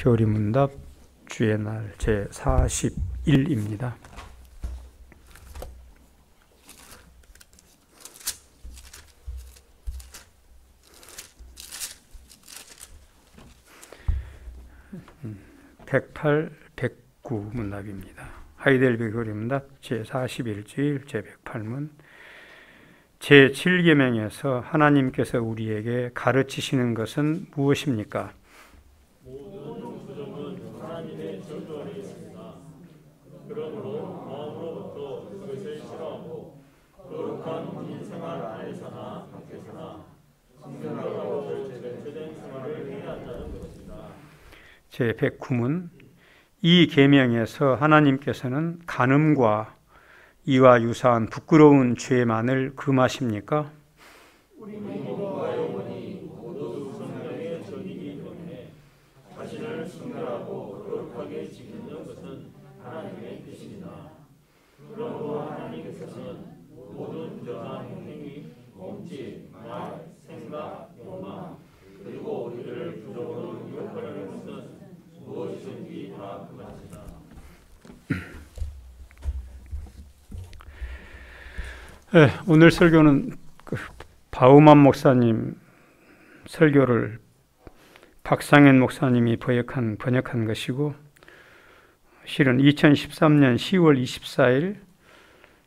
교리문답 주의 날 제41입니다. (108, 109) 문답입니다. 하이델베르 교리문답 제41주일 제108문. 제7계명에서 하나님께서 우리에게 가르치시는 것은 무엇입니까? 모든 부정은 하나님의 저주 아래 있습니다. 그러므로 마음으로부터 그것을 싫어하고 거룩한 혼인 생활 안에서나 밖에서나 순결하고 절제된 생활을 해야 한다는 것입니다. 제109문. 이 계명에서 하나님께서는 간음과 이와 유사한 부끄러운 죄만을 금하십니까? 우리 몸과 영혼이 모두 성령의 전이기 때문에 자신을 순결하고 거룩하게 지키는 것은 하나님의 뜻입니다. 그러므로 하나님께서는 모든 부정한 행위, 몸짓, 말, 생각, 욕망, 그리고 우리를 부정으로 유혹하려는 것은 무엇이든지 다 금하시다. 네, 오늘 설교는 바우만 목사님 설교를 박상현 목사님이 번역한 것이고, 실은 2013년 10월 24일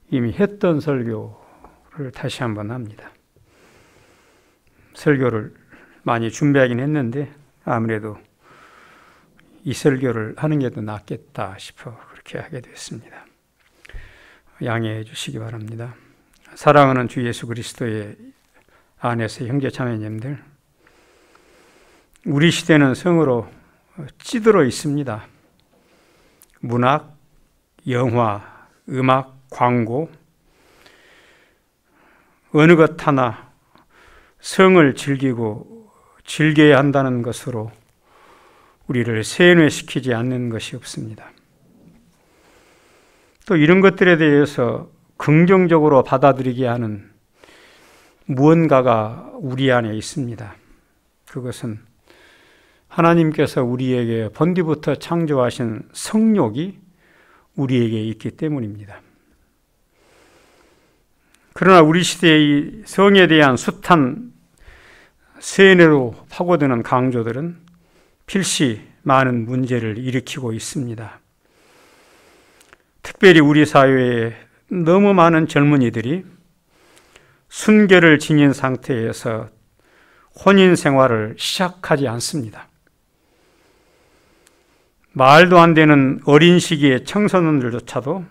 이미 했던 설교를 다시 한번 합니다. 설교를 많이 준비하긴 했는데 아무래도 이 설교를 하는 게 더 낫겠다 싶어 그렇게 하게 됐습니다. 양해해 주시기 바랍니다. 사랑하는 주 예수 그리스도의 안에서 형제 자매님들, 우리 시대는 성으로 찌들어 있습니다. 문학, 영화, 음악, 광고, 어느 것 하나 성을 즐겨야 한다는 것으로 우리를 세뇌시키지 않는 것이 없습니다. 또 이런 것들에 대해서 긍정적으로 받아들이게 하는 무언가가 우리 안에 있습니다. 그것은 하나님께서 우리에게 본디부터 창조하신 성욕이 우리에게 있기 때문입니다. 그러나 우리 시대의 성에 대한 숱한 세뇌로 파고드는 강조들은 필시 많은 문제를 일으키고 있습니다. 특별히 우리 사회에 너무 많은 젊은이들이 순결을 지닌 상태에서 혼인 생활을 시작하지 않습니다. 말도 안 되는 어린 시기의 청소년들조차도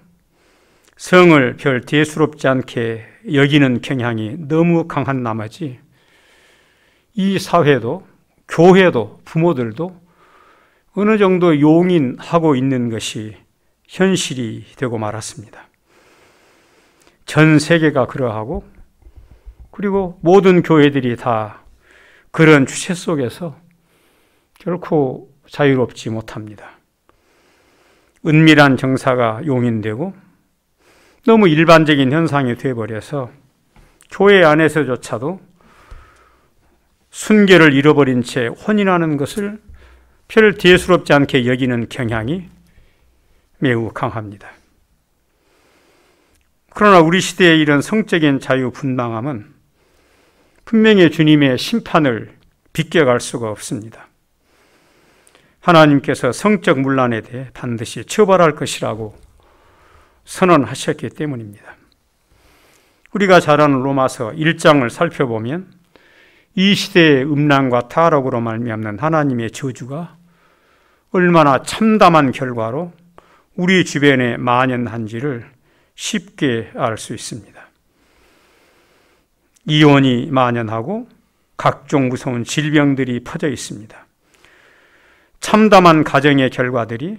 성을 별 대수롭지 않게 여기는 경향이 너무 강한 나머지 이 사회도 교회도 부모들도 어느 정도 용인하고 있는 것이 현실이 되고 말았습니다. 전 세계가 그러하고, 그리고 모든 교회들이 다 그런 추세 속에서 결코 자유롭지 못합니다. 은밀한 정사가 용인되고 너무 일반적인 현상이 되어버려서 교회 안에서조차도 순결을 잃어버린 채 혼인하는 것을 별 대수롭지 않게 여기는 경향이 매우 강합니다. 그러나 우리 시대의 이런 성적인 자유분방함은 분명히 주님의 심판을 비껴갈 수가 없습니다. 하나님께서 성적 문란에 대해 반드시 처벌할 것이라고 선언하셨기 때문입니다. 우리가 잘 아는 로마서 1장을 살펴보면 이 시대의 음란과 타락으로 말미암는 하나님의 저주가 얼마나 참담한 결과로 우리 주변에 만연한지를 쉽게 알 수 있습니다. 이혼이 만연하고 각종 무서운 질병들이 퍼져 있습니다. 참담한 가정의 결과들이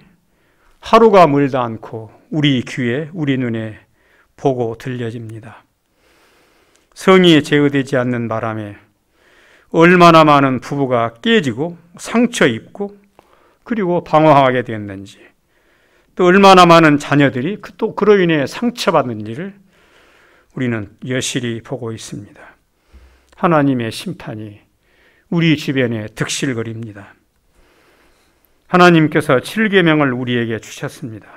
하루가 멀다 않고 우리 귀에, 우리 눈에 보고 들려집니다. 성이 제어되지 않는 바람에 얼마나 많은 부부가 깨지고 상처 입고 그리고 방황하게 됐는지, 또 얼마나 많은 자녀들이 또 그로 인해 상처받는 일을 우리는 여실히 보고 있습니다. 하나님의 심판이 우리 주변에 득실거립니다. 하나님께서 7계명을 우리에게 주셨습니다.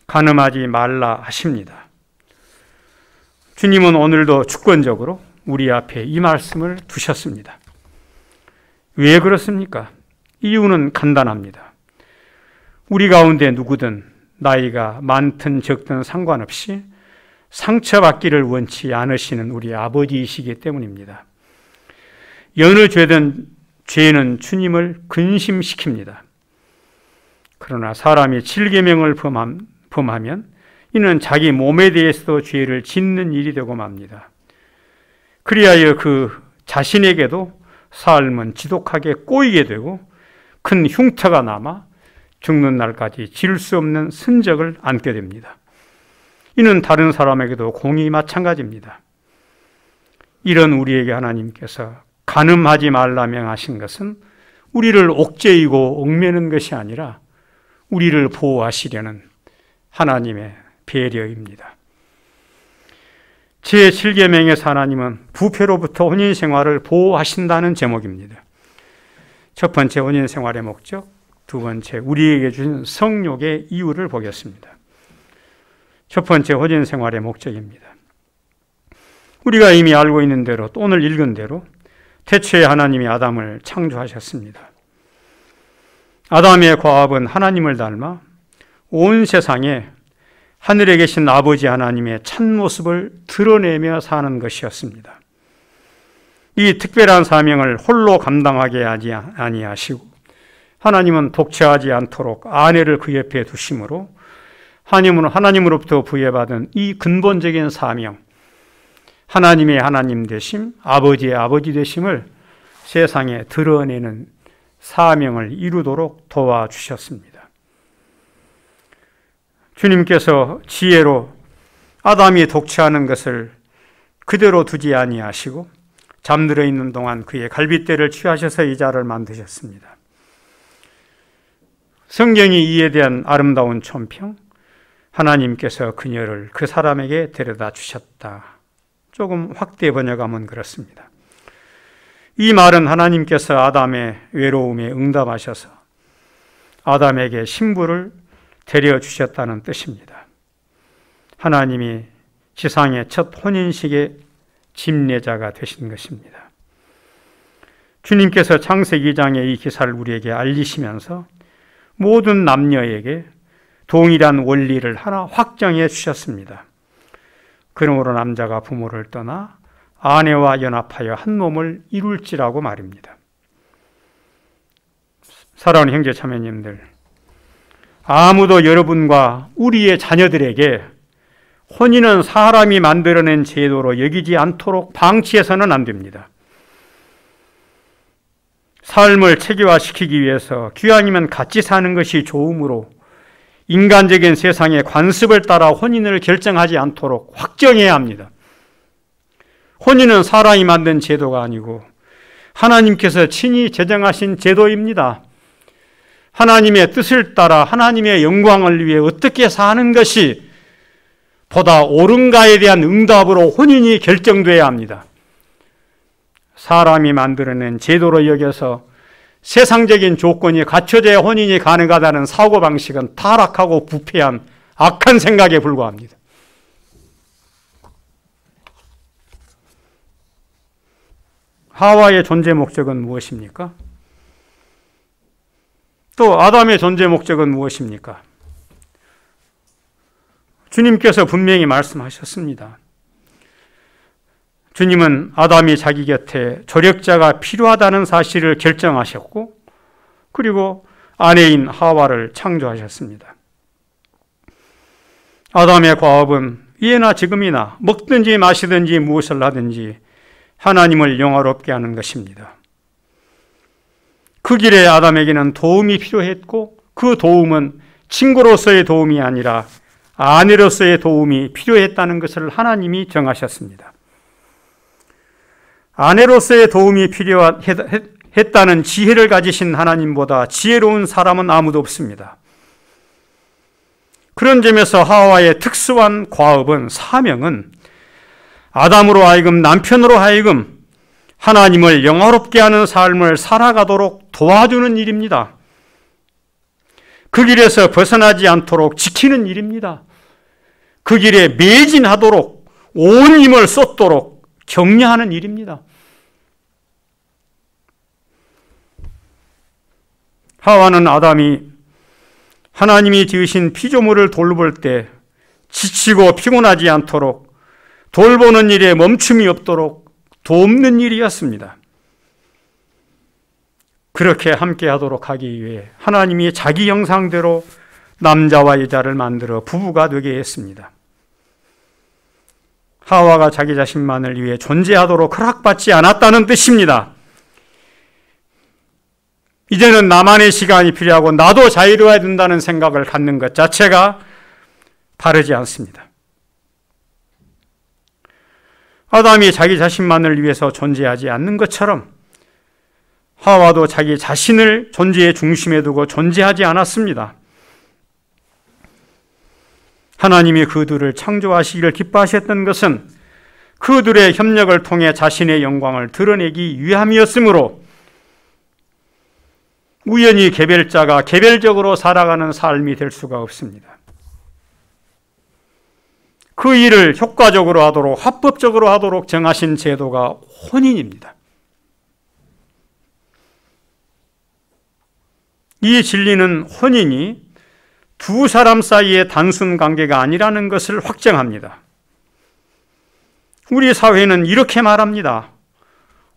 간음하지 말라 하십니다. 주님은 오늘도 주권적으로 우리 앞에 이 말씀을 두셨습니다. 왜 그렇습니까? 이유는 간단합니다. 우리 가운데 누구든 나이가 많든 적든 상관없이 상처받기를 원치 않으시는 우리 아버지이시기 때문입니다. 여느 죄는 주님을 근심시킵니다. 그러나 사람이 7계명을 범하면 이는 자기 몸에 대해서도 죄를 짓는 일이 되고 맙니다. 그리하여 그 자신에게도 삶은 지독하게 꼬이게 되고 큰 흉터가 남아 죽는 날까지 지을 수 없는 흔적을 안게 됩니다. 이는 다른 사람에게도 공히 마찬가지입니다. 이런 우리에게 하나님께서 간음하지 말라 명하신 것은 우리를 옥죄이고 옥매는 것이 아니라 우리를 보호하시려는 하나님의 배려입니다. 제7계명에서 하나님은 부패로부터 혼인생활을 보호하신다는 제목입니다. 첫 번째, 혼인생활의 목적. 두 번째, 우리에게 주신 성욕의 이유를 보겠습니다. 첫 번째, 혼인생활의 목적입니다. 우리가 이미 알고 있는 대로 또 오늘 읽은 대로 태초에 하나님이 아담을 창조하셨습니다. 아담의 과업은 하나님을 닮아 온 세상에 하늘에 계신 아버지 하나님의 참모습을 드러내며 사는 것이었습니다. 이 특별한 사명을 홀로 감당하게 하지 아니하시고 하나님은 독채하지 않도록 아내를 그 옆에 두심으로 하나님으로부터 부여받은 이 근본적인 사명, 하나님의 하나님 되심, 아버지의 아버지 되심을 세상에 드러내는 사명을 이루도록 도와주셨습니다. 주님께서 지혜로 아담이 독채하는 것을 그대로 두지 아니하시고 잠들어 있는 동안 그의 갈빗대를 취하셔서 이 자를 만드셨습니다. 성경이 이에 대한 아름다운 총평, 하나님께서 그녀를 그 사람에게 데려다 주셨다. 조금 확대 번역하면 그렇습니다. 이 말은 하나님께서 아담의 외로움에 응답하셔서 아담에게 신부를 데려주셨다는 뜻입니다. 하나님이 지상의 첫 혼인식의 집례자가 되신 것입니다. 주님께서 창세기 2장의 이 기사를 우리에게 알리시면서 모든 남녀에게 동일한 원리를 하나 확정해 주셨습니다. 그러므로 남자가 부모를 떠나 아내와 연합하여 한 몸을 이룰지라고 말입니다. 사랑하는 형제 자매님들, 아무도 여러분과 우리의 자녀들에게 혼인은 사람이 만들어낸 제도로 여기지 않도록 방치해서는 안 됩니다. 삶을 체계화시키기 위해서 귀하니면 같이 사는 것이 좋으므로 인간적인 세상의 관습을 따라 혼인을 결정하지 않도록 확정해야 합니다. 혼인은 사람이 만든 제도가 아니고 하나님께서 친히 제정하신 제도입니다. 하나님의 뜻을 따라 하나님의 영광을 위해 어떻게 사는 것이 보다 옳은가에 대한 응답으로 혼인이 결정돼야 합니다. 사람이 만들어낸 제도로 여겨서 세상적인 조건이 갖춰져야 혼인이 가능하다는 사고방식은 타락하고 부패한 악한 생각에 불과합니다. 하와의 존재 목적은 무엇입니까? 또 아담의 존재 목적은 무엇입니까? 주님께서 분명히 말씀하셨습니다. 주님은 아담이 자기 곁에 조력자가 필요하다는 사실을 결정하셨고 그리고 아내인 하와를 창조하셨습니다. 아담의 과업은 이에나 지금이나 먹든지 마시든지 무엇을 하든지 하나님을 영화롭게 하는 것입니다. 그 길에 아담에게는 도움이 필요했고 그 도움은 친구로서의 도움이 아니라 아내로서의 도움이 필요했다는 것을 하나님이 정하셨습니다. 아내로서의 도움이 필요했다는 지혜를 가지신 하나님보다 지혜로운 사람은 아무도 없습니다. 그런 점에서 하와의 특수한 과업은 사명은 아담으로 하여금 남편으로 하여금 하나님을 영화롭게 하는 삶을 살아가도록 도와주는 일입니다. 그 길에서 벗어나지 않도록 지키는 일입니다. 그 길에 매진하도록 온 힘을 쏟도록 격려하는 일입니다. 하와는 아담이 하나님이 지으신 피조물을 돌볼 때 지치고 피곤하지 않도록 돌보는 일에 멈춤이 없도록 돕는 일이었습니다. 그렇게 함께 하도록 하기 위해 하나님이 자기 형상대로 남자와 여자를 만들어 부부가 되게 했습니다. 하와가 자기 자신만을 위해 존재하도록 허락받지 않았다는 뜻입니다. 이제는 나만의 시간이 필요하고 나도 자유로워야 된다는 생각을 갖는 것 자체가 바르지 않습니다. 아담이 자기 자신만을 위해서 존재하지 않는 것처럼 하와도 자기 자신을 존재의 중심에 두고 존재하지 않았습니다. 하나님이 그들을 창조하시기를 기뻐하셨던 것은 그들의 협력을 통해 자신의 영광을 드러내기 위함이었으므로 우연히 개별자가 개별적으로 살아가는 삶이 될 수가 없습니다. 그 일을 효과적으로 하도록 합법적으로 하도록 정하신 제도가 혼인입니다. 이 진리는 혼인이 두 사람 사이의 단순 관계가 아니라는 것을 확정합니다. 우리 사회는 이렇게 말합니다.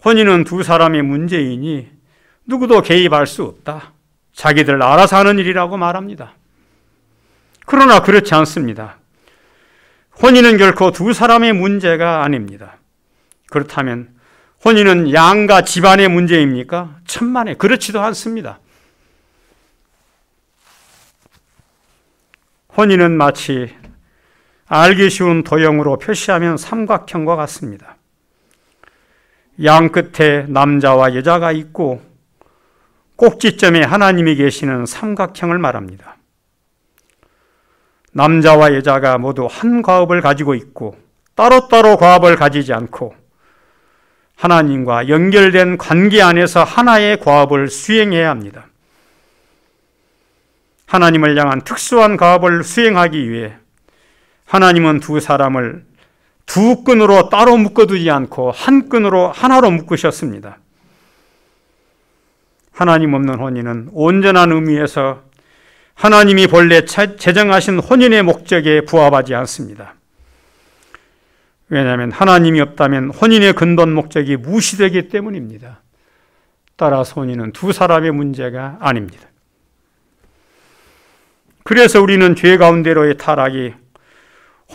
혼인은 두 사람의 문제이니 누구도 개입할 수 없다. 자기들 알아서 하는 일이라고 말합니다. 그러나 그렇지 않습니다. 혼인은 결코 두 사람의 문제가 아닙니다. 그렇다면 혼인은 양가 집안의 문제입니까? 천만에 그렇지도 않습니다. 혼인은 마치 알기 쉬운 도형으로 표시하면 삼각형과 같습니다. 양 끝에 남자와 여자가 있고 꼭지점에 하나님이 계시는 삼각형을 말합니다. 남자와 여자가 모두 한 과업을 가지고 있고 따로따로 과업을 가지지 않고 하나님과 연결된 관계 안에서 하나의 과업을 수행해야 합니다. 하나님을 향한 특수한 과업을 수행하기 위해 하나님은 두 사람을 두 끈으로 따로 묶어두지 않고 한 끈으로 하나로 묶으셨습니다. 하나님 없는 혼인은 온전한 의미에서 하나님이 본래 제정하신 혼인의 목적에 부합하지 않습니다. 왜냐하면 하나님이 없다면 혼인의 근본 목적이 무시되기 때문입니다. 따라서 혼인은 두 사람의 문제가 아닙니다. 그래서 우리는 죄 가운데로의 타락이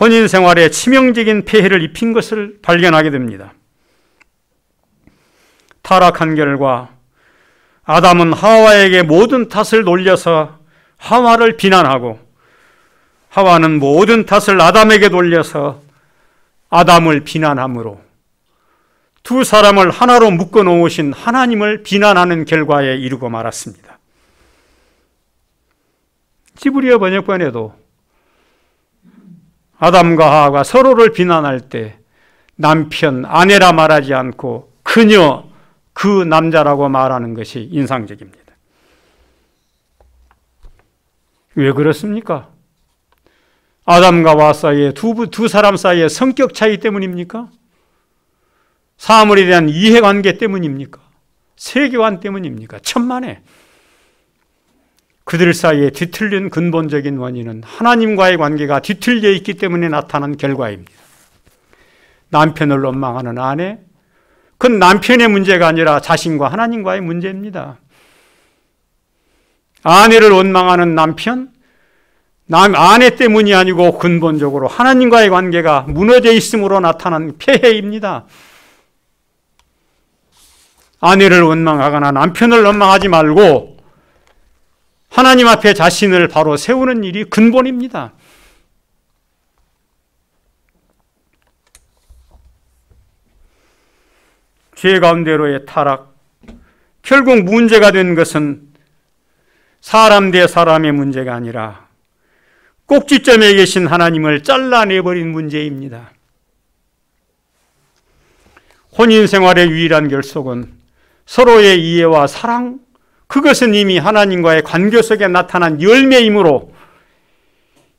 혼인 생활에 치명적인 폐해를 입힌 것을 발견하게 됩니다. 타락한 결과 아담은 하와에게 모든 탓을 돌려서 하와를 비난하고 하와는 모든 탓을 아담에게 돌려서 아담을 비난함으로 두 사람을 하나로 묶어 놓으신 하나님을 비난하는 결과에 이르고 말았습니다. 히브리어 번역본에도 아담과 하와가 서로를 비난할 때 남편, 아내라 말하지 않고 그녀, 그 남자라고 말하는 것이 인상적입니다. 왜 그렇습니까? 아담과 하와 사이에 두 사람 사이의 성격 차이 때문입니까? 사물에 대한 이해관계 때문입니까? 세계관 때문입니까? 천만에. 그들 사이에 뒤틀린 근본적인 원인은 하나님과의 관계가 뒤틀려 있기 때문에 나타난 결과입니다. 남편을 원망하는 아내, 그건 남편의 문제가 아니라 자신과 하나님과의 문제입니다. 아내를 원망하는 남편, 아내 때문이 아니고 근본적으로 하나님과의 관계가 무너져 있음으로 나타난 폐해입니다. 아내를 원망하거나 남편을 원망하지 말고 하나님 앞에 자신을 바로 세우는 일이 근본입니다. 죄 가운데로의 타락, 결국 문제가 된 것은 사람 대 사람의 문제가 아니라 꼭지점에 계신 하나님을 잘라내버린 문제입니다. 혼인 생활의 유일한 결속은 서로의 이해와 사랑, 그것은 이미 하나님과의 관계 속에 나타난 열매이므로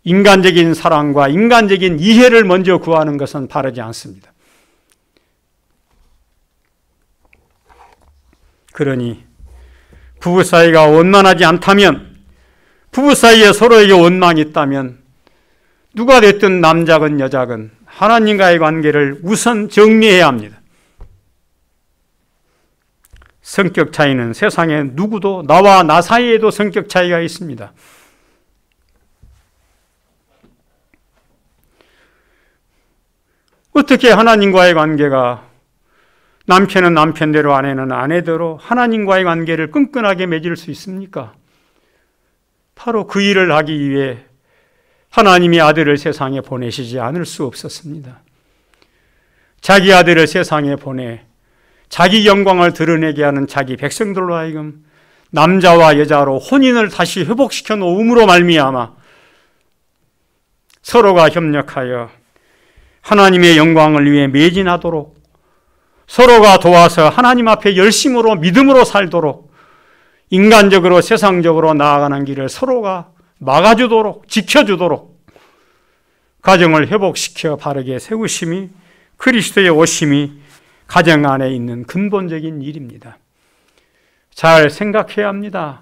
인간적인 사랑과 인간적인 이해를 먼저 구하는 것은 바르지 않습니다. 그러니 부부 사이가 원만하지 않다면, 부부 사이에 서로에게 원망이 있다면 누가 됐든 남자건 여자건 하나님과의 관계를 우선 정리해야 합니다. 성격 차이는 세상에 누구도, 나와 나 사이에도 성격 차이가 있습니다. 어떻게 하나님과의 관계가, 남편은 남편대로 아내는 아내대로 하나님과의 관계를 끈끈하게 맺을 수 있습니까? 바로 그 일을 하기 위해 하나님이 아들을 세상에 보내시지 않을 수 없었습니다. 자기 아들을 세상에 보내 자기 영광을 드러내게 하는 자기 백성들로 하여금 남자와 여자로 혼인을 다시 회복시켜 놓음으로 말미암아 서로가 협력하여 하나님의 영광을 위해 매진하도록, 서로가 도와서 하나님 앞에 열심으로 믿음으로 살도록, 인간적으로 세상적으로 나아가는 길을 서로가 막아주도록, 지켜주도록 가정을 회복시켜 바르게 세우심이 그리스도의 오심이 가정 안에 있는 근본적인 일입니다. 잘 생각해야 합니다.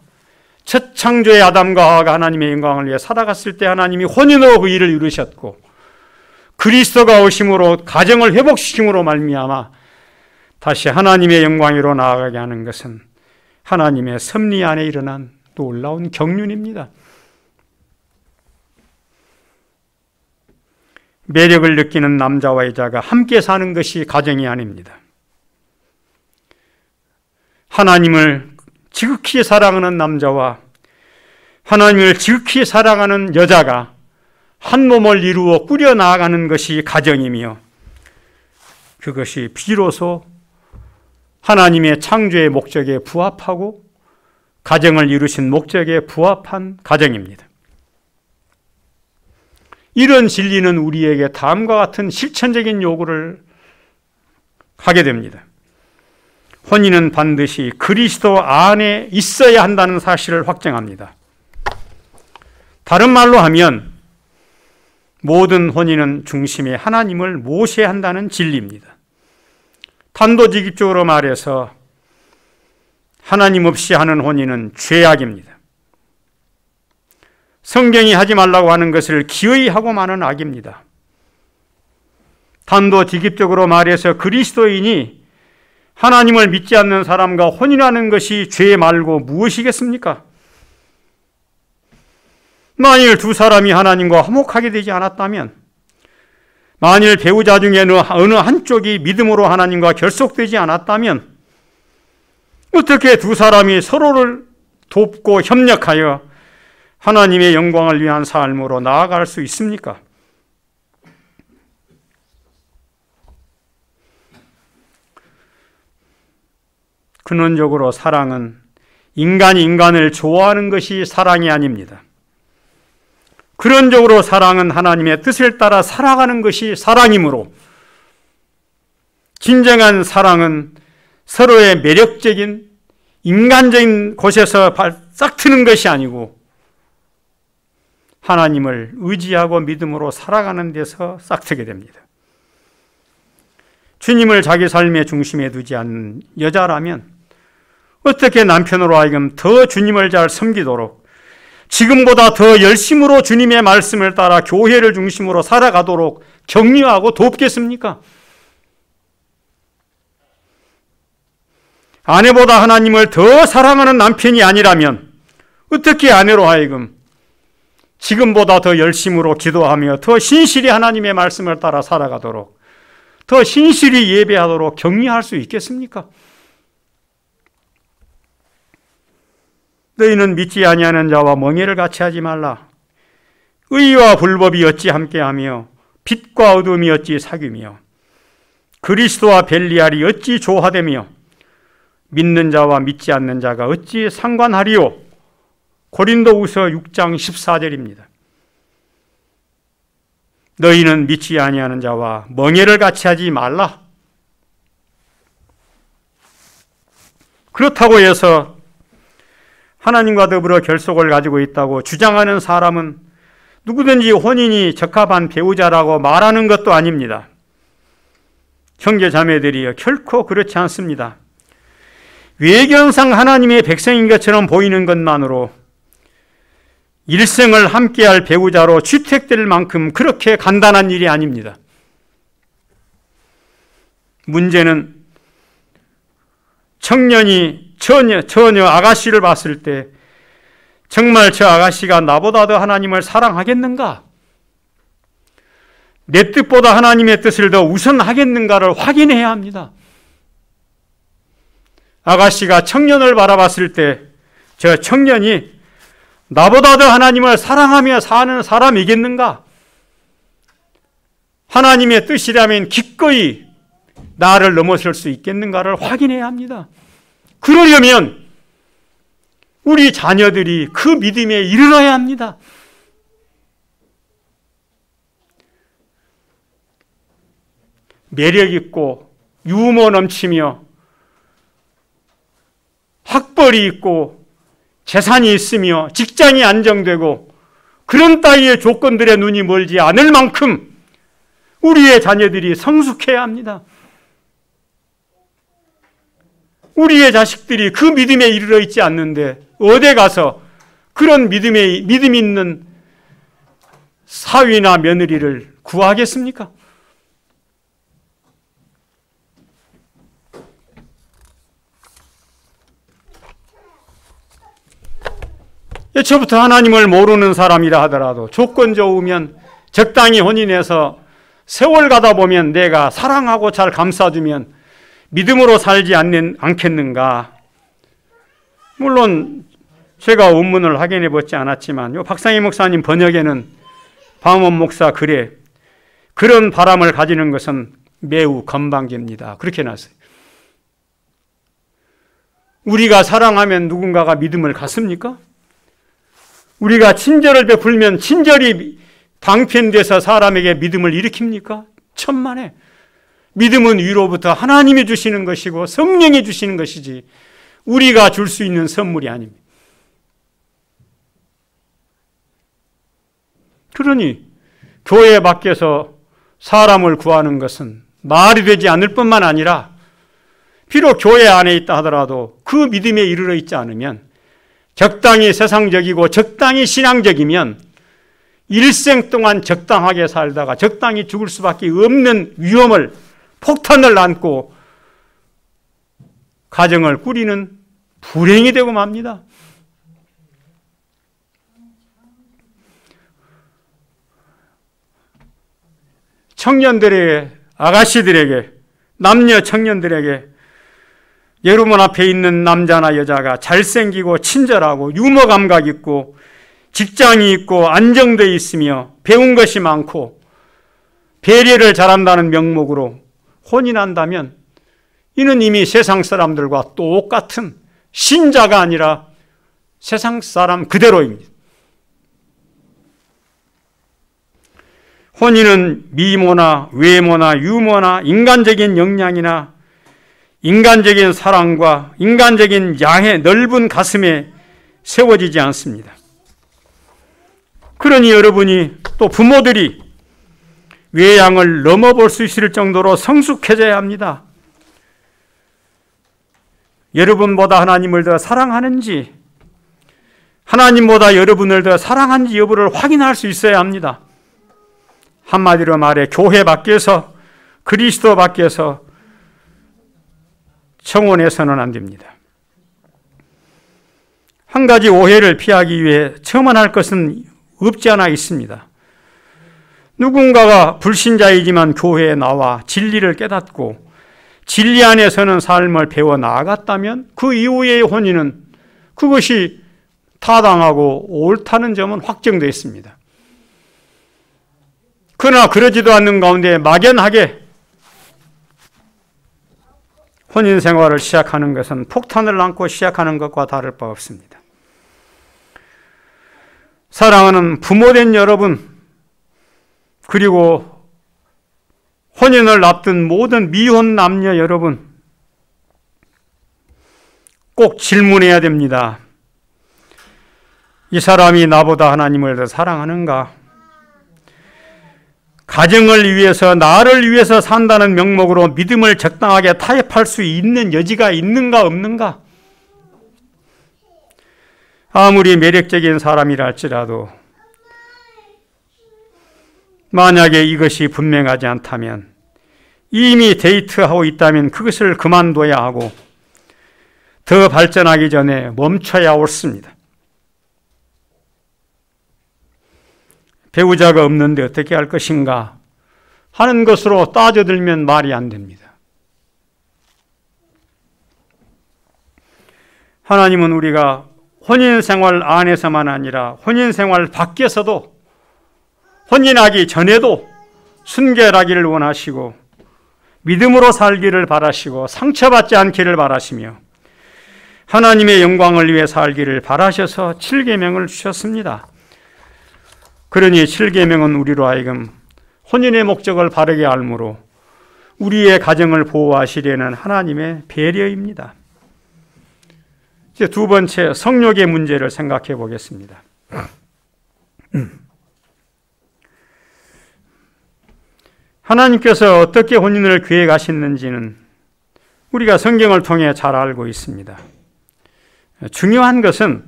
첫 창조의 아담과 하와가 하나님의 영광을 위해 살아갔을 때 하나님이 혼인으로 그 일을 이루셨고, 그리스도가 오심으로 가정을 회복시킴으로 말미암아 다시 하나님의 영광으로 나아가게 하는 것은 하나님의 섭리 안에 일어난 놀라운 경륜입니다. 매력을 느끼는 남자와 여자가 함께 사는 것이 가정이 아닙니다. 하나님을 지극히 사랑하는 남자와 하나님을 지극히 사랑하는 여자가 한 몸을 이루어 꾸려 나아가는 것이 가정이며, 그것이 비로소 하나님의 창조의 목적에 부합하고 가정을 이루신 목적에 부합한 가정입니다. 이런 진리는 우리에게 다음과 같은 실천적인 요구를 하게 됩니다. 혼인은 반드시 그리스도 안에 있어야 한다는 사실을 확정합니다. 다른 말로 하면 모든 혼인은 중심에 하나님을 모셔야 한다는 진리입니다. 단도직입적으로 말해서 하나님 없이 하는 혼인은 죄악입니다. 성경이 하지 말라고 하는 것을 기어이 하고 마는 악입니다. 단도직입적으로 말해서 그리스도인이 하나님을 믿지 않는 사람과 혼인하는 것이 죄 말고 무엇이겠습니까? 만일 두 사람이 하나님과 화목하게 되지 않았다면, 만일 배우자 중에 어느 한쪽이 믿음으로 하나님과 결속되지 않았다면 어떻게 두 사람이 서로를 돕고 협력하여 하나님의 영광을 위한 삶으로 나아갈 수 있습니까? 근원적으로 사랑은 인간이 인간을 좋아하는 것이 사랑이 아닙니다. 근원적으로 사랑은 하나님의 뜻을 따라 살아가는 것이 사랑이므로, 진정한 사랑은 서로의 매력적인 인간적인 곳에서 싹 트는 것이 아니고 하나님을 의지하고 믿음으로 살아가는 데서 싹트게 됩니다. 주님을 자기 삶의 중심에 두지 않는 여자라면 어떻게 남편으로 하여금 더 주님을 잘 섬기도록, 지금보다 더 열심으로 주님의 말씀을 따라 교회를 중심으로 살아가도록 격려하고 돕겠습니까? 아내보다 하나님을 더 사랑하는 남편이 아니라면 어떻게 아내로 하여금 지금보다 더 열심으로 기도하며 더 신실히 하나님의 말씀을 따라 살아가도록, 더 신실히 예배하도록 격려할 수 있겠습니까? 너희는 믿지 아니하는 자와 멍에를 같이 하지 말라. 의와 불법이 어찌 함께하며 빛과 어둠이 어찌 사귀며 그리스도와 벨리알이 어찌 조화되며 믿는 자와 믿지 않는 자가 어찌 상관하리요. 고린도후서 6장 14절입니다. 너희는 믿지 아니하는 자와 멍에를 같이 하지 말라. 그렇다고 해서 하나님과 더불어 결속을 가지고 있다고 주장하는 사람은 누구든지 혼인이 적합한 배우자라고 말하는 것도 아닙니다. 형제 자매들이여, 결코 그렇지 않습니다. 외견상 하나님의 백성인 것처럼 보이는 것만으로 일생을 함께할 배우자로 취택될 만큼 그렇게 간단한 일이 아닙니다. 문제는 청년이 처녀 아가씨를 봤을 때 정말 저 아가씨가 나보다 더 하나님을 사랑하겠는가? 내 뜻보다 하나님의 뜻을 더 우선하겠는가를 확인해야 합니다. 아가씨가 청년을 바라봤을 때 저 청년이 나보다 더 하나님을 사랑하며 사는 사람이겠는가? 하나님의 뜻이라면 기꺼이 나를 넘어설 수 있겠는가를 확인해야 합니다. 그러려면 우리 자녀들이 그 믿음에 이르러야 합니다. 매력 있고 유머 넘치며 학벌이 있고 재산이 있으며 직장이 안정되고 그런 따위의 조건들의 눈이 멀지 않을 만큼 우리의 자녀들이 성숙해야 합니다. 우리의 자식들이 그 믿음에 이르러 있지 않는데 어디 가서 그런 믿음 있는 사위나 며느리를 구하겠습니까? 애초부터 하나님을 모르는 사람이라 하더라도 조건 좋으면 적당히 혼인해서 세월 가다 보면 내가 사랑하고 잘 감싸주면 믿음으로 살지 않겠는가? 물론 제가 원문을 확인해 보지 않았지만 요 박상희 목사님 번역에는 방원 목사 글에 그런 바람을 가지는 것은 매우 건방집니다. 그렇게 나왔어요. 우리가 사랑하면 누군가가 믿음을 갖습니까? 우리가 친절을 베풀면 친절이 방편돼서 사람에게 믿음을 일으킵니까? 천만에. 믿음은 위로부터 하나님이 주시는 것이고 성령이 주시는 것이지 우리가 줄 수 있는 선물이 아닙니다. 그러니 교회 밖에서 사람을 구하는 것은 말이 되지 않을 뿐만 아니라 비록 교회 안에 있다 하더라도 그 믿음에 이르러 있지 않으면 적당히 세상적이고 적당히 신앙적이면 일생 동안 적당하게 살다가 적당히 죽을 수밖에 없는 위험을 폭탄을 안고 가정을 꾸리는 불행이 되고 맙니다. 청년들에게, 아가씨들에게, 남녀 청년들에게 여러분 앞에 있는 남자나 여자가 잘생기고 친절하고 유머 감각 있고 직장이 있고 안정되어 있으며 배운 것이 많고 배려를 잘한다는 명목으로 혼인한다면 이는 이미 세상 사람들과 똑같은 신자가 아니라 세상 사람 그대로입니다. 혼인은 미모나 외모나 유머나 인간적인 역량이나 인간적인 사랑과 인간적인 양의 넓은 가슴에 세워지지 않습니다. 그러니 여러분이 또 부모들이 외양을 넘어볼 수 있을 정도로 성숙해져야 합니다. 여러분보다 하나님을 더 사랑하는지 하나님보다 여러분을 더 사랑하는지 여부를 확인할 수 있어야 합니다. 한마디로 말해 교회 밖에서 그리스도 밖에서 청혼해서는 안 됩니다. 한 가지 오해를 피하기 위해 첨언할 것은 없지 않아 있습니다. 누군가가 불신자이지만 교회에 나와 진리를 깨닫고 진리 안에 서는 삶을 배워 나아갔다면 그 이후의 혼인은 그것이 타당하고 옳다는 점은 확정되어 있습니다. 그러나 그러지도 않는 가운데 막연하게 혼인 생활을 시작하는 것은 폭탄을 안고 시작하는 것과 다를 바 없습니다. 사랑하는 부모된 여러분, 그리고 혼인을 앞둔 모든 미혼 남녀 여러분, 꼭 질문해야 됩니다. 이 사람이 나보다 하나님을 더 사랑하는가? 가정을 위해서, 나를 위해서 산다는 명목으로 믿음을 적당하게 타협할 수 있는 여지가 있는가 없는가? 아무리 매력적인 사람이라 할지라도 만약에 이것이 분명하지 않다면, 이미 데이트하고 있다면 그것을 그만둬야 하고 더 발전하기 전에 멈춰야 옳습니다. 배우자가 없는데 어떻게 할 것인가 하는 것으로 따져들면 말이 안 됩니다. 하나님은 우리가 혼인생활 안에서만 아니라 혼인생활 밖에서도, 혼인하기 전에도 순결하기를 원하시고 믿음으로 살기를 바라시고 상처받지 않기를 바라시며 하나님의 영광을 위해 살기를 바라셔서 7계명을 주셨습니다. 그러니 7계명은 우리로 하여금 혼인의 목적을 바르게 알므로 우리의 가정을 보호하시려는 하나님의 배려입니다. 이제 두 번째, 성욕의 문제를 생각해 보겠습니다. 하나님께서 어떻게 혼인을 계획하셨는지는 우리가 성경을 통해 잘 알고 있습니다. 중요한 것은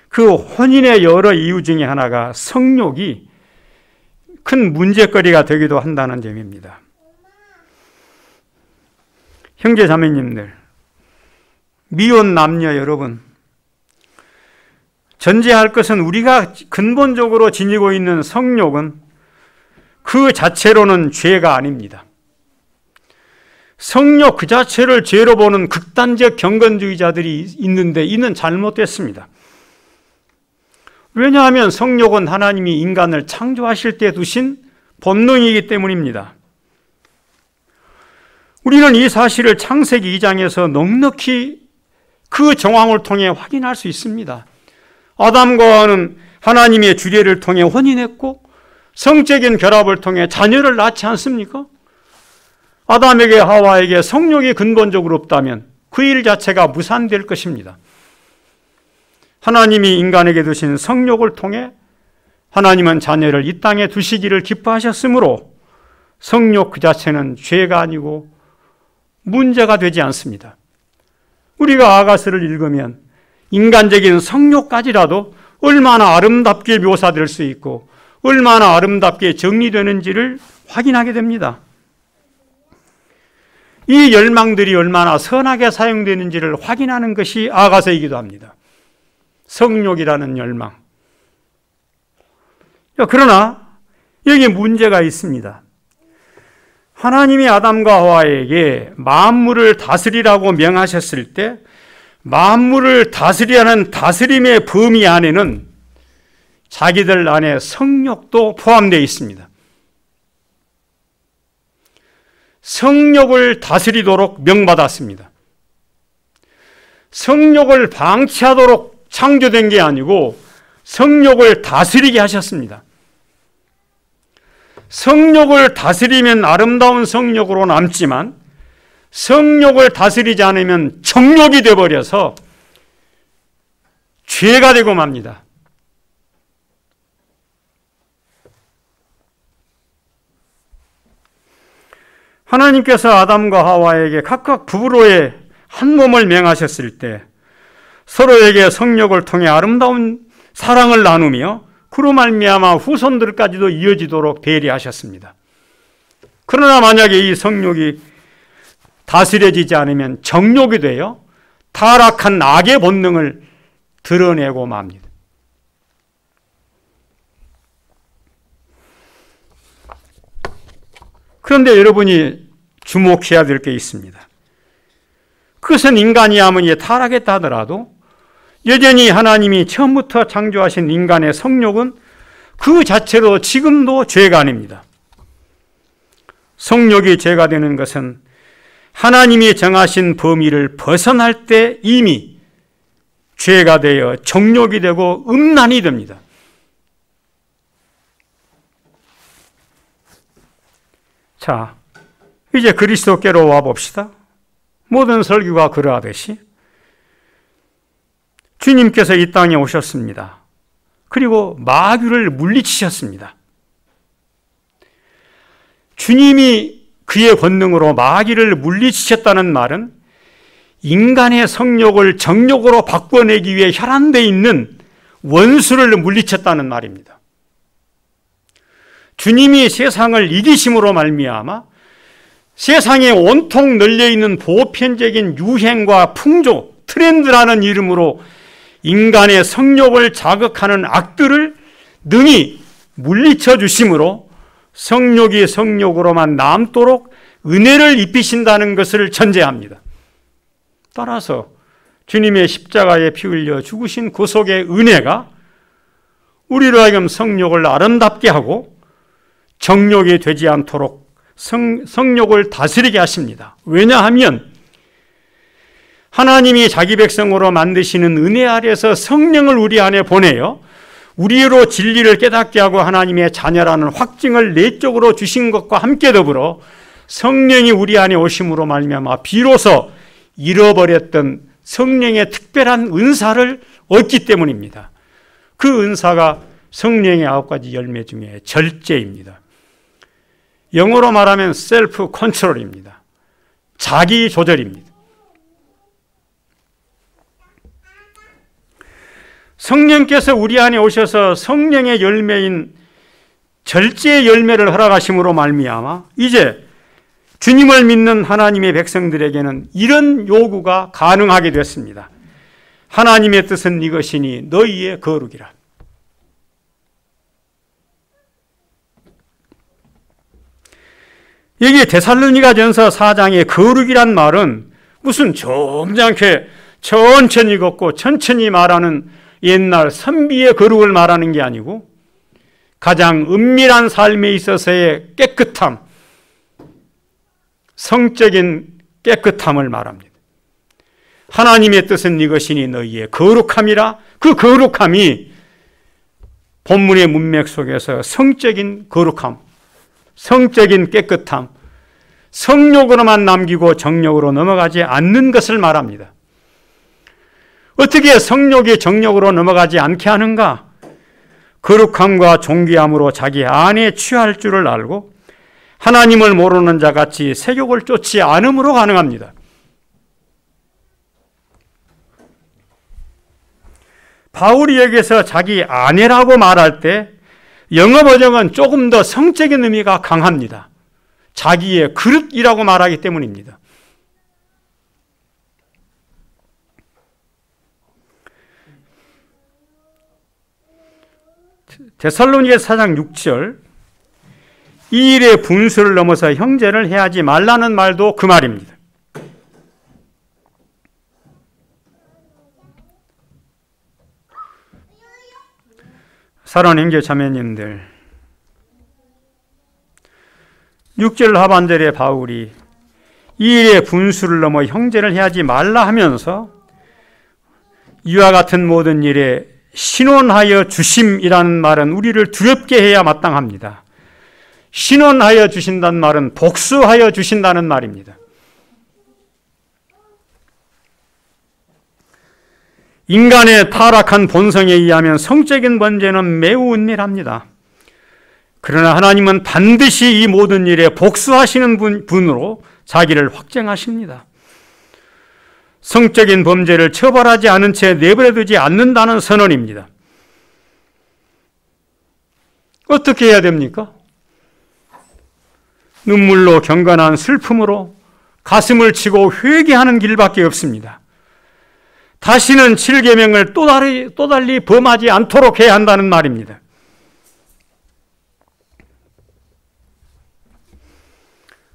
그 혼인의 여러 이유 중에 하나가 성욕이 큰 문제거리가 되기도 한다는 점입니다. 형제 자매님들, 미혼 남녀 여러분, 전제할 것은 우리가 근본적으로 지니고 있는 성욕은 그 자체로는 죄가 아닙니다. 성욕 그 자체를 죄로 보는 극단적 경건주의자들이 있는데 이는 잘못됐습니다. 왜냐하면 성욕은 하나님이 인간을 창조하실 때 두신 본능이기 때문입니다. 우리는 이 사실을 창세기 2장에서 넉넉히 그 정황을 통해 확인할 수 있습니다. 아담과 하와는 하나님의 주례를 통해 혼인했고 성적인 결합을 통해 자녀를 낳지 않습니까? 아담에게 하와에게 성욕이 근본적으로 없다면 그 일 자체가 무산될 것입니다. 하나님이 인간에게 두신 성욕을 통해 하나님은 자녀를 이 땅에 두시기를 기뻐하셨으므로 성욕 그 자체는 죄가 아니고 문제가 되지 않습니다. 우리가 아가서를 읽으면 인간적인 성욕까지라도 얼마나 아름답게 묘사될 수 있고 얼마나 아름답게 정리되는지를 확인하게 됩니다. 이 열망들이 얼마나 선하게 사용되는지를 확인하는 것이 아가서이기도 합니다. 성욕이라는 열망. 그러나 여기 문제가 있습니다. 하나님이 아담과 하와에게 만물을 다스리라고 명하셨을 때 만물을 다스리라는 다스림의 범위 안에는 자기들 안에 성욕도 포함되어 있습니다. 성욕을 다스리도록 명받았습니다. 성욕을 방치하도록 창조된 게 아니고 성욕을 다스리게 하셨습니다. 성욕을 다스리면 아름다운 성욕으로 남지만 성욕을 다스리지 않으면 정욕이 되어버려서 죄가 되고 맙니다. 하나님께서 아담과 하와에게 각각 부부로의 한 몸을 명하셨을 때 서로에게 성욕을 통해 아름다운 사랑을 나누며 그로 말미암아 후손들까지도 이어지도록 배려하셨습니다. 그러나 만약에 이 성욕이 다스려지지 않으면 정욕이 되어 타락한 악의 본능을 드러내고 맙니다. 그런데 여러분이 주목해야 될 게 있습니다. 그것은 인간이 아무리 타락했다 하더라도 여전히 하나님이 처음부터 창조하신 인간의 성욕은 그 자체로 지금도 죄가 아닙니다. 성욕이 죄가 되는 것은 하나님이 정하신 범위를 벗어날 때 이미 죄가 되어 정욕이 되고 음란이 됩니다. 자, 이제 그리스도께로 와봅시다. 모든 설교가 그러하듯이 주님께서 이 땅에 오셨습니다. 그리고 마귀를 물리치셨습니다. 주님이 그의 권능으로 마귀를 물리치셨다는 말은 인간의 성욕을 정욕으로 바꿔내기 위해 혈안되어 있는 원수를 물리쳤다는 말입니다. 주님이 세상을 이기심으로 말미암아 세상에 온통 널려있는 보편적인 유행과 풍조, 트렌드라는 이름으로 인간의 성욕을 자극하는 악들을 능히 물리쳐 주심으로 성욕이 성욕으로만 남도록 은혜를 입히신다는 것을 전제합니다. 따라서 주님의 십자가에 피 흘려 죽으신 구속의 은혜가 우리로 하여금 성욕을 아름답게 하고 정욕이 되지 않도록 성욕을 다스리게 하십니다. 왜냐하면 하나님이 자기 백성으로 만드시는 은혜 아래서 성령을 우리 안에 보내어 우리로 진리를 깨닫게 하고 하나님의 자녀라는 확증을 내적으로 주신 것과 함께 더불어 성령이 우리 안에 오심으로 말미암아 비로소 잃어버렸던 성령의 특별한 은사를 얻기 때문입니다. 그 은사가 성령의 9가지 열매 중에 절제입니다. 영어로 말하면 셀프 컨트롤입니다. 자기 조절입니다. 성령께서 우리 안에 오셔서 성령의 열매인 절제의 열매를 허락하심으로 말미암아 이제 주님을 믿는 하나님의 백성들에게는 이런 요구가 가능하게 됐습니다. 하나님의 뜻은 이것이니 너희의 거룩이라. 여기 데살로니가전서 4장의 거룩이란 말은 무슨 점잖게 천천히 걷고 천천히 말하는 옛날 선비의 거룩을 말하는 게 아니고 가장 은밀한 삶에 있어서의 깨끗함, 성적인 깨끗함을 말합니다. 하나님의 뜻은 이것이니 너희의 거룩함이라. 그 거룩함이 본문의 문맥 속에서 성적인 거룩함, 성적인 깨끗함, 성욕으로만 남기고 정욕으로 넘어가지 않는 것을 말합니다. 어떻게 성욕이 정욕으로 넘어가지 않게 하는가? 거룩함과 존귀함으로 자기 안에 취할 줄을 알고 하나님을 모르는 자같이 세욕을 쫓지 않음으로 가능합니다. 바울이 여기서 자기 아내라고 말할 때 영어 번역은 조금 더 성적인 의미가 강합니다. 자기의 그릇이라고 말하기 때문입니다. 데살로니가서 4장 6절 이 일의 분수를 넘어서 형제를 해하지 말라는 말도 그 말입니다. 사랑하는 형제 자매님들, 6절 하반절에 바울이 이 일의 분수를 넘어 형제를 해하지 말라 하면서 이와 같은 모든 일에 신원하여 주심이라는 말은 우리를 두렵게 해야 마땅합니다. 신원하여 주신다는 말은 복수하여 주신다는 말입니다. 인간의 타락한 본성에 의하면 성적인 번제는 매우 은밀합니다. 그러나 하나님은 반드시 이 모든 일에 복수하시는 분으로 자기를 확증하십니다. 성적인 범죄를 처벌하지 않은 채 내버려두지 않는다는 선언입니다. 어떻게 해야 됩니까? 눈물로 경건한 슬픔으로 가슴을 치고 회개하는 길밖에 없습니다. 다시는 7계명을 또 달리 범하지 않도록 해야 한다는 말입니다.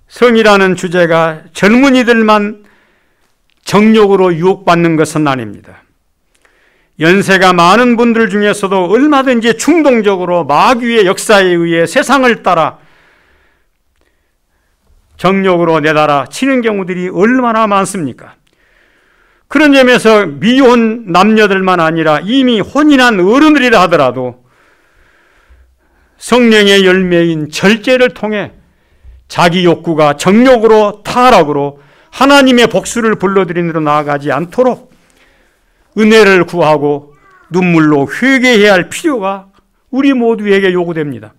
성이라는 주제가 젊은이들만 정욕으로 유혹받는 것은 아닙니다. 연세가 많은 분들 중에서도 얼마든지 충동적으로 마귀의 역사에 의해 세상을 따라 정욕으로 내달아 치는 경우들이 얼마나 많습니까? 그런 점에서 미혼 남녀들만 아니라 이미 혼인한 어른들이라 하더라도 성령의 열매인 절제를 통해 자기 욕구가 정욕으로 타락으로 하나님의 복수를 불러들이는 데로 나아가지 않도록 은혜를 구하고 눈물로 회개해야 할 필요가 우리 모두에게 요구됩니다.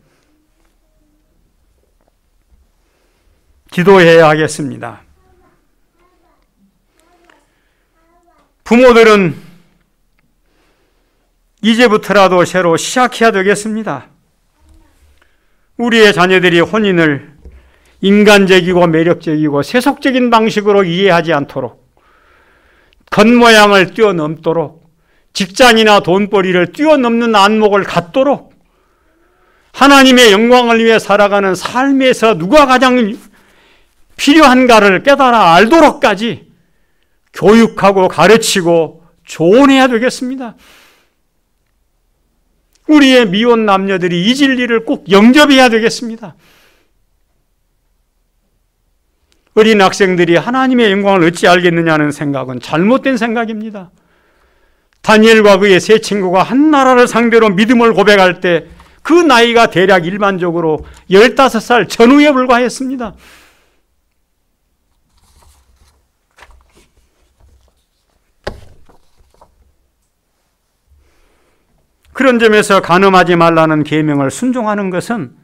기도해야 하겠습니다. 부모들은 이제부터라도 새로 시작해야 되겠습니다. 우리의 자녀들이 혼인을 인간적이고 매력적이고 세속적인 방식으로 이해하지 않도록, 겉모양을 뛰어넘도록, 직장이나 돈벌이를 뛰어넘는 안목을 갖도록, 하나님의 영광을 위해 살아가는 삶에서 누가 가장 필요한가를 깨달아 알도록까지 교육하고 가르치고 조언해야 되겠습니다. 우리의 미혼 남녀들이 이 진리를 꼭 영접해야 되겠습니다. 어린 학생들이 하나님의 영광을 어찌 알겠느냐는 생각은 잘못된 생각입니다. 다니엘과 그의 세 친구가 한 나라를 상대로 믿음을 고백할 때 그 나이가 대략 일반적으로 15살 전후에 불과했습니다. 그런 점에서 간음하지 말라는 계명을 순종하는 것은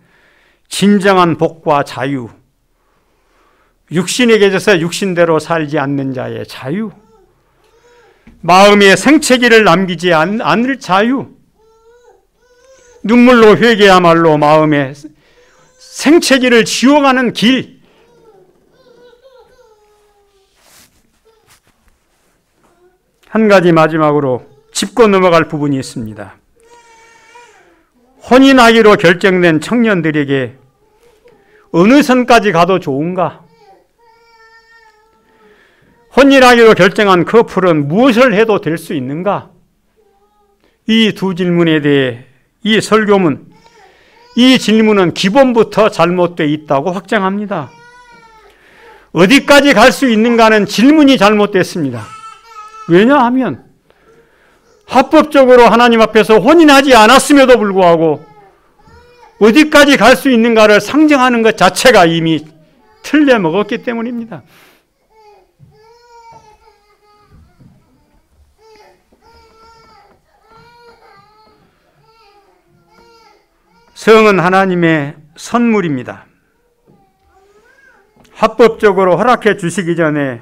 진정한 복과 자유, 육신에 계셔서 육신대로 살지 않는 자의 자유, 마음의 생채기를 남기지 않을 자유, 눈물로 회개야말로 마음의 생채기를 지워가는 길, 한 가지 마지막으로 짚고 넘어갈 부분이 있습니다. 혼인하기로 결정된 청년들에게 어느 선까지 가도 좋은가? 혼인하기로 결정한 커플은 무엇을 해도 될 수 있는가? 이 두 질문에 대해 이 설교문, 이 질문은 기본부터 잘못되어 있다고 확정합니다. 어디까지 갈 수 있는가는 질문이 잘못됐습니다. 왜냐하면 합법적으로 하나님 앞에서 혼인하지 않았음에도 불구하고 어디까지 갈 수 있는가를 상정하는 것 자체가 이미 틀려먹었기 때문입니다. 성은 하나님의 선물입니다. 합법적으로 허락해 주시기 전에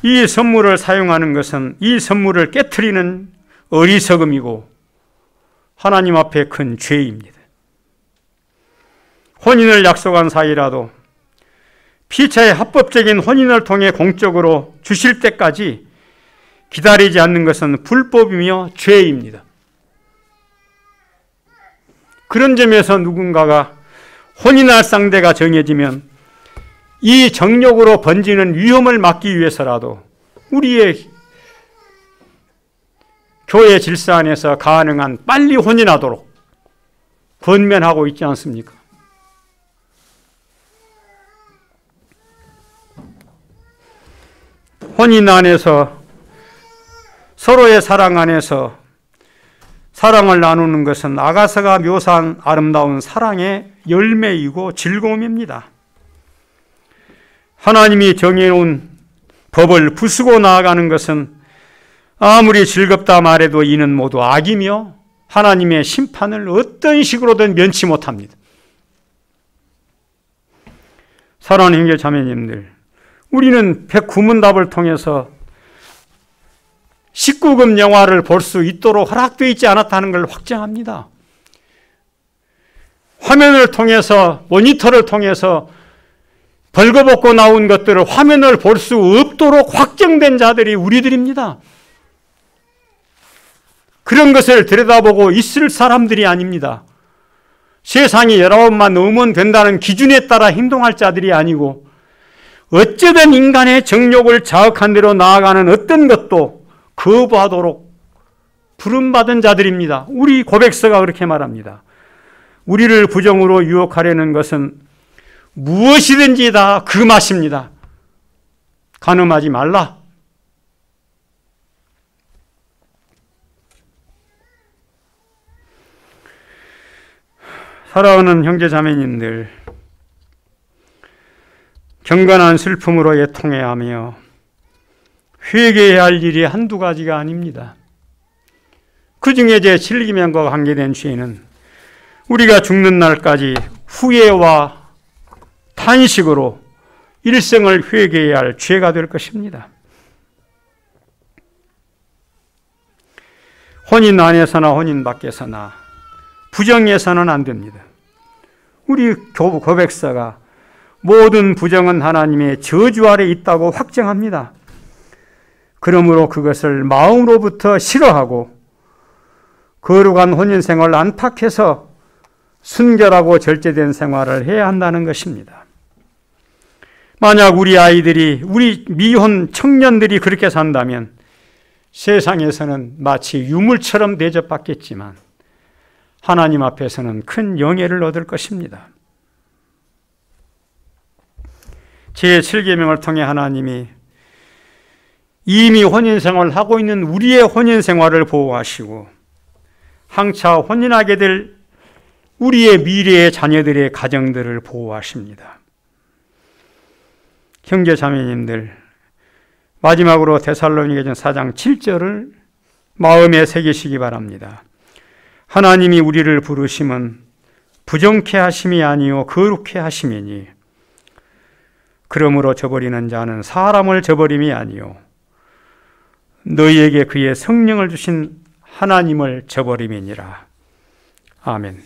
이 선물을 사용하는 것은 이 선물을 깨트리는 어리석음이고 하나님 앞에 큰 죄입니다. 혼인을 약속한 사이라도 피차의 합법적인 혼인을 통해 공적으로 주실 때까지 기다리지 않는 것은 불법이며 죄입니다. 그런 점에서 누군가가 혼인할 상대가 정해지면 이 정욕으로 번지는 위험을 막기 위해서라도 우리의 교회 질서 안에서 가능한 빨리 혼인하도록 권면하고 있지 않습니까? 혼인 안에서 서로의 사랑 안에서 사랑을 나누는 것은 아가서가 묘사한 아름다운 사랑의 열매이고 즐거움입니다. 하나님이 정해놓은 법을 부수고 나아가는 것은 아무리 즐겁다 말해도 이는 모두 악이며 하나님의 심판을 어떤 식으로든 면치 못합니다. 사랑하는 형제 자매님들, 우리는 109문답을 통해서 19금 영화를 볼 수 있도록 허락되어 있지 않았다는 걸 확정합니다. 화면을 통해서, 모니터를 통해서 벌거벗고 나온 것들을 화면을 볼 수 없도록 확정된 자들이 우리들입니다. 그런 것을 들여다보고 있을 사람들이 아닙니다. 세상이 19만 넘으면 된다는 기준에 따라 행동할 자들이 아니고 어쩌든 인간의 정욕을 자극한 대로 나아가는 어떤 것도 거부하도록 부름받은 자들입니다. 우리 고백서가 그렇게 말합니다. 우리를 부정으로 유혹하려는 것은 무엇이든지 다 금하십니다. 간음하지 말라. 사랑하는 형제 자매님들, 경건한 슬픔으로 애통해야 하며 회개해야 할 일이 한두 가지가 아닙니다. 그 중에 제 7계명과 관계된 죄는 우리가 죽는 날까지 후회와 탄식으로 일생을 회개해야 할 죄가 될 것입니다. 혼인 안에서나 혼인 밖에서나 부정해서는 안 됩니다. 우리 고백사가 모든 부정은 하나님의 저주 아래 있다고 확정합니다. 그러므로 그것을 마음으로부터 싫어하고 거룩한 혼인생활을 안팎에서 순결하고 절제된 생활을 해야 한다는 것입니다. 만약 우리 아이들이, 우리 미혼 청년들이 그렇게 산다면 세상에서는 마치 유물처럼 대접받겠지만 하나님 앞에서는 큰 영예를 얻을 것입니다. 제7계명을 통해 하나님이 이미 혼인생활을 하고 있는 우리의 혼인생활을 보호하시고 항차 혼인하게 될 우리의 미래의 자녀들의 가정들을 보호하십니다. 형제 자매님들, 마지막으로 데살로니가전서 4장 7절을 마음에 새기시기 바랍니다. 하나님이 우리를 부르심은 부정케 하심이 아니요 거룩케 하심이니 그러므로 저버리는 자는 사람을 저버림이 아니요 너희에게 그의 성령을 주신 하나님을 저버림이니라. 아멘.